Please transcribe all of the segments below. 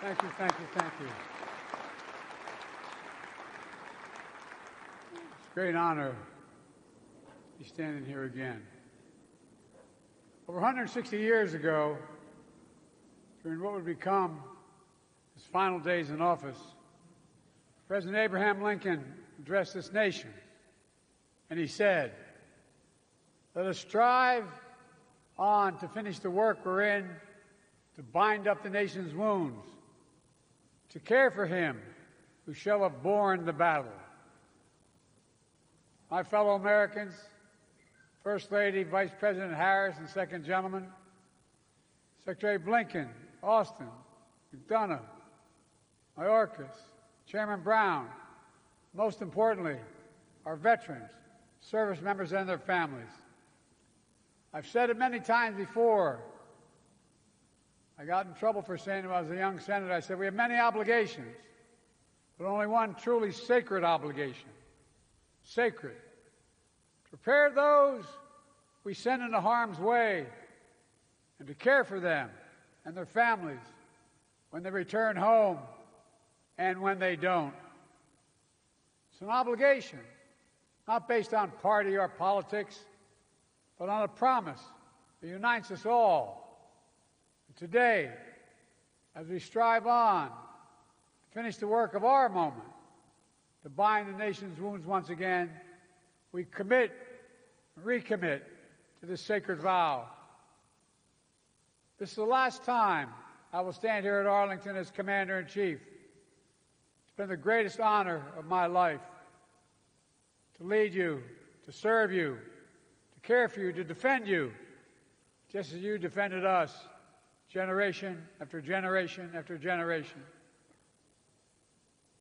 Thank you, thank you, thank you. It's a great honor to be standing here again. Over 160 years ago, during what would become his final days in office, President Abraham Lincoln addressed this nation, and he said, "Let us strive on to finish the work we're in, to bind up the nation's wounds, to care for him who shall have borne the battle." My fellow Americans, First Lady, Vice President Harris, and Second Gentleman, Secretary Blinken, Austin, McDonough, Mayorkas, Chairman Brown, most importantly, our veterans, service members, and their families. I've said it many times before. I got in trouble for saying it when I was a young senator. I said we have many obligations, but only one truly sacred obligation. Sacred. To prepare those we send into harm's way and to care for them and their families when they return home and when they don't. It's an obligation, not based on party or politics, but on a promise that unites us all. And today, as we strive on to finish the work of our moment, to bind the nation's wounds once again, we commit and recommit to this sacred vow. This is the last time I will stand here at Arlington as Commander-in-Chief. It's been the greatest honor of my life to lead you, to serve you, to care for you, to defend you, just as you defended us, generation after generation after generation.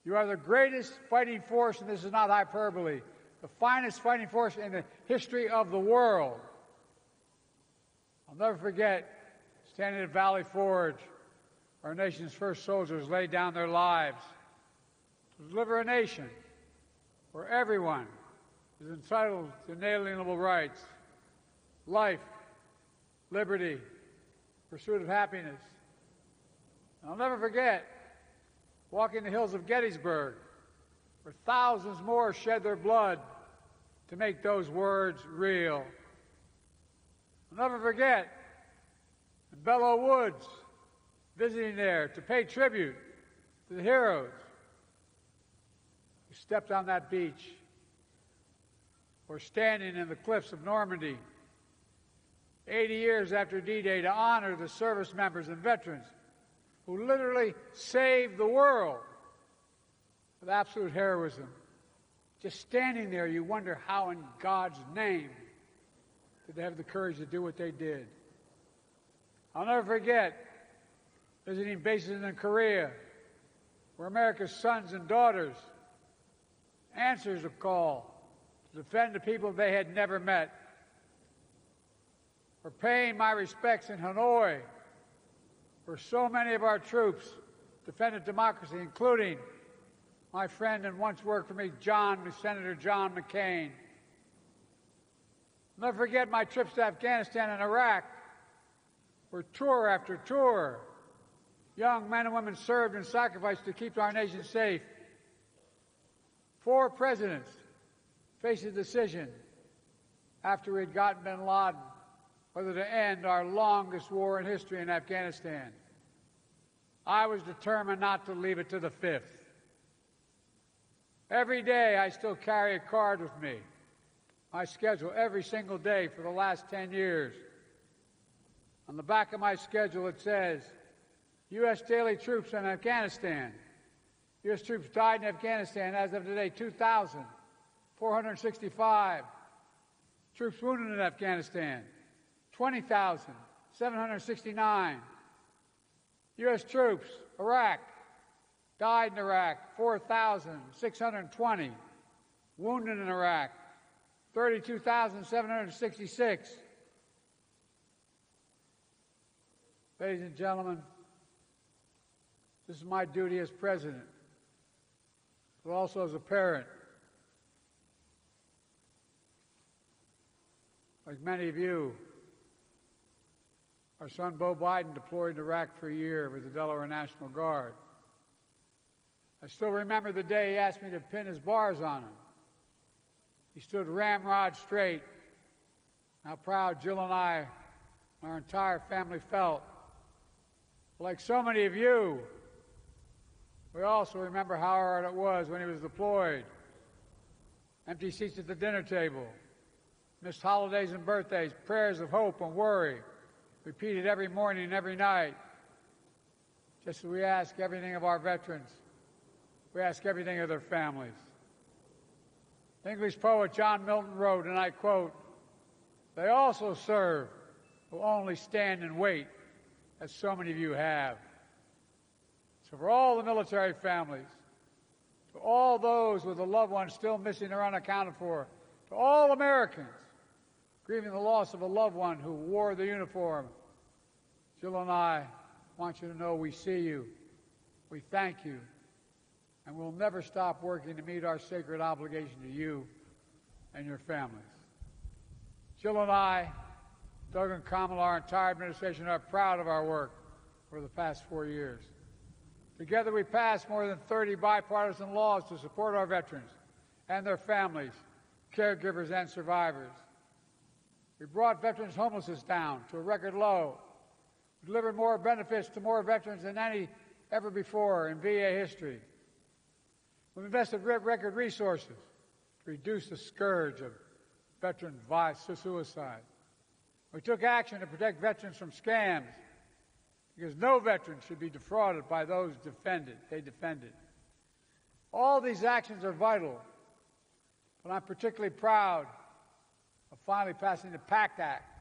You are the greatest fighting force, and this is not hyperbole, the finest fighting force in the history of the world. I'll never forget standing at Valley Forge, our nation's first soldiers laid down their lives to deliver a nation where everyone is entitled to inalienable rights, life, liberty, pursuit of happiness. And I'll never forget walking the hills of Gettysburg, where thousands more shed their blood to make those words real. I'll never forget in Belleau Woods, visiting there to pay tribute to the heroes who stepped on that beach, or standing in the cliffs of Normandy 80 years after D-Day to honor the service members and veterans who literally saved the world with absolute heroism. Just standing there, you wonder how in God's name did they have the courage to do what they did. I'll never forget visiting bases in Korea, where America's sons and daughters answers a call to defend the people they had never met. For paying my respects in Hanoi, where so many of our troops defended democracy, including my friend and once worked for me, Senator John McCain. I'll never forget my trips to Afghanistan and Iraq, where tour after tour, young men and women served and sacrificed to keep our nation safe. 4 presidents faced a decision after we had gotten bin Laden whether to end our longest war in history in Afghanistan. I was determined not to leave it to the 5th. Every day I still carry a card with me, my schedule every single day for the last 10 years. On the back of my schedule it says, U.S. daily troops in Afghanistan. U.S. troops died in Afghanistan as of today, 2,465. Troops wounded in Afghanistan, 20,769. U.S. troops, Iraq, died in Iraq, 4,620. Wounded in Iraq, 32,766. Ladies and gentlemen, this is my duty as president, but also as a parent. Like many of you, Our son, Beau Biden, deployed to Iraq for a year with the Delaware National Guard. I still remember the day he asked me to pin his bars on him. He stood ramrod straight. How proud Jill and I, our entire family, felt. Like so many of you, we also remember how hard it was when he was deployed. Empty seats at the dinner table, missed holidays and birthdays, prayers of hope and worry, repeated every morning and every night. Just as we ask everything of our veterans, we ask everything of their families. English poet John Milton wrote, and I quote, "They also serve who only stand and wait, as so many of you have." So for all the military families, to all those with a loved one still missing or unaccounted for, to all Americans grieving the loss of a loved one who wore the uniform, Jill and I want you to know we see you, we thank you, and we'll never stop working to meet our sacred obligation to you and your families. Jill and I, Doug and Kamala, our entire administration, are proud of our work for the past 4 years. Together we passed more than 30 bipartisan laws to support our veterans and their families, caregivers, and survivors. We brought veterans' homelessness down to a record low. We delivered more benefits to more veterans than ever before in VA history. We've invested record resources to reduce the scourge of veteran suicide. We took action to protect veterans from scams because no veteran should be defrauded by those they defended. All these actions are vital, but I'm particularly proud of finally passing the PACT Act.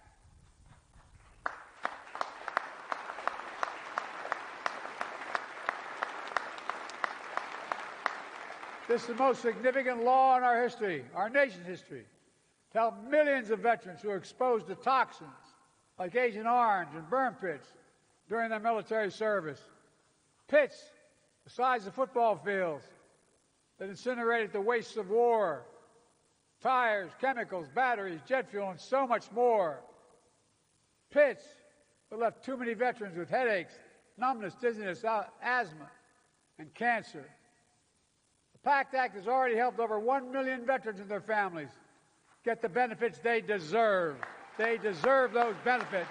This is the most significant law in our history, our nation's history, to help millions of veterans who are exposed to toxins like Agent Orange and burn pits during their military service. Pits the size of football fields that incinerated the wastes of war, tires, chemicals, batteries, jet fuel, and so much more. Pits that left too many veterans with headaches, numbness, dizziness, asthma, and cancer. The PACT Act has already helped over 1 million veterans and their families get the benefits they deserve. They deserve those benefits.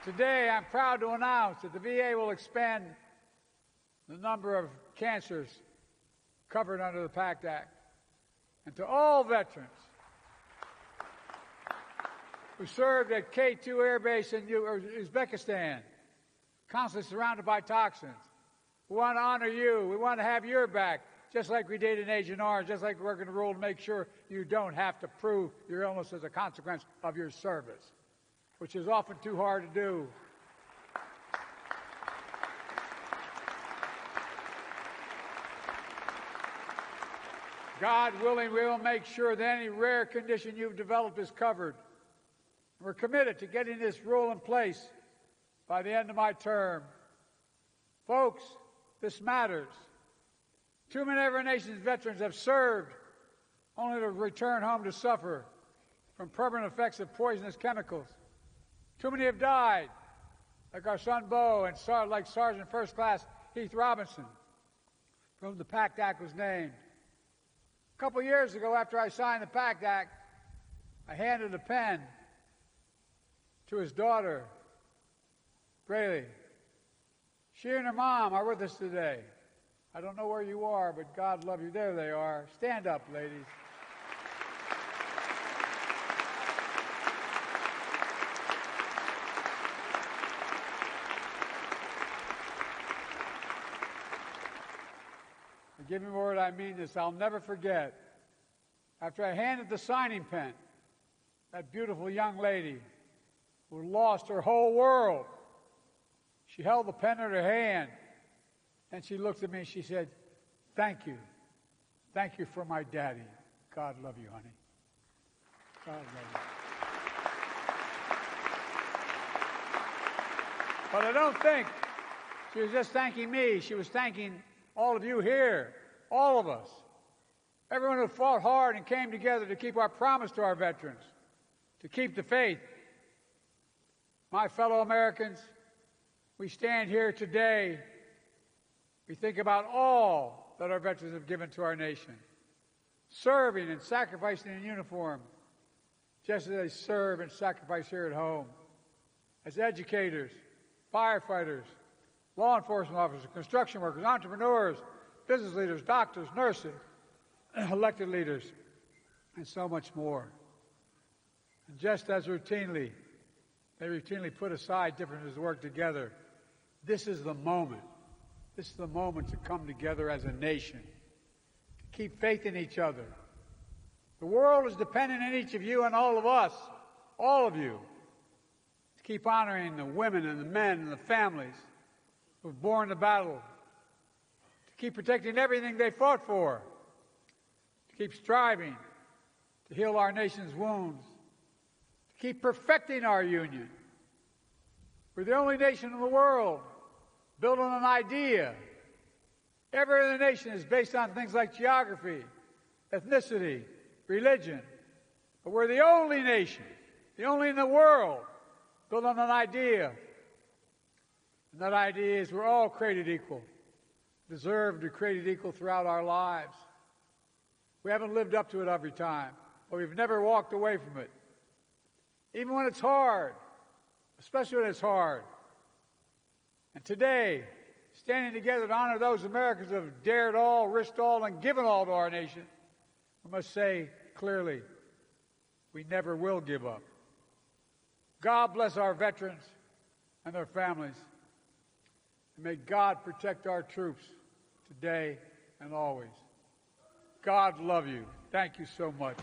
Today, I'm proud to announce that the VA will expand the number of cancers covered under the PACT Act. And to all veterans who served at K2 Air Base in Uzbekistan, constantly surrounded by toxins, we want to honor you. We want to have your back, just like we did in Agent Orange, just like we're going to rule to make sure you don't have to prove your illness as a consequence of your service, which is often too hard to do. God willing, we will make sure that any rare condition you've developed is covered. We're committed to getting this rule in place by the end of my term. Folks, this matters. Too many of our nation's veterans have served only to return home to suffer from permanent effects of poisonous chemicals. Too many have died, like our son Beau and like Sergeant First Class Heath Robinson, from whom the PACT Act was named. A couple years ago, after I signed the PACT Act, I handed a pen to his daughter, Braylee. She and her mom are with us today. I don't know where you are, but God love you. There they are. Stand up, ladies. Give me a word, I mean this. I'll never forget. After I handed the signing pen, that beautiful young lady who lost her whole world, she held the pen in her hand, and she looked at me and she said, "Thank you. Thank you for my daddy. God love you, honey. God love you." But I don't think she was just thanking me. She was thanking all of you here, all of us, everyone who fought hard and came together to keep our promise to our veterans, to keep the faith. My fellow Americans, we stand here today. We think about all that our veterans have given to our nation, serving and sacrificing in uniform, just as they serve and sacrifice here at home, as educators, firefighters, law enforcement officers, construction workers, entrepreneurs, business leaders, doctors, nurses, elected leaders, and so much more. And just as they routinely put aside differences to work together, this is the moment. This is the moment to come together as a nation, to keep faith in each other. The world is dependent on each of you and all of us, all of you, to keep honoring the women and the men and the families who have borne the battle, to keep protecting everything they fought for, to keep striving to heal our nation's wounds, to keep perfecting our union. We're the only nation in the world built on an idea. Every other nation is based on things like geography, ethnicity, religion. But we're the only nation, the only in the world, built on an idea. And that idea is we're all created equal, deserve to be created equal throughout our lives. We haven't lived up to it every time, but we've never walked away from it. Even when it's hard, especially when it's hard. And today, standing together to honor those Americans who have dared all, risked all, and given all to our nation, we must say clearly, we never will give up. God bless our veterans and their families. And may God protect our troops today and always. God love you. Thank you so much.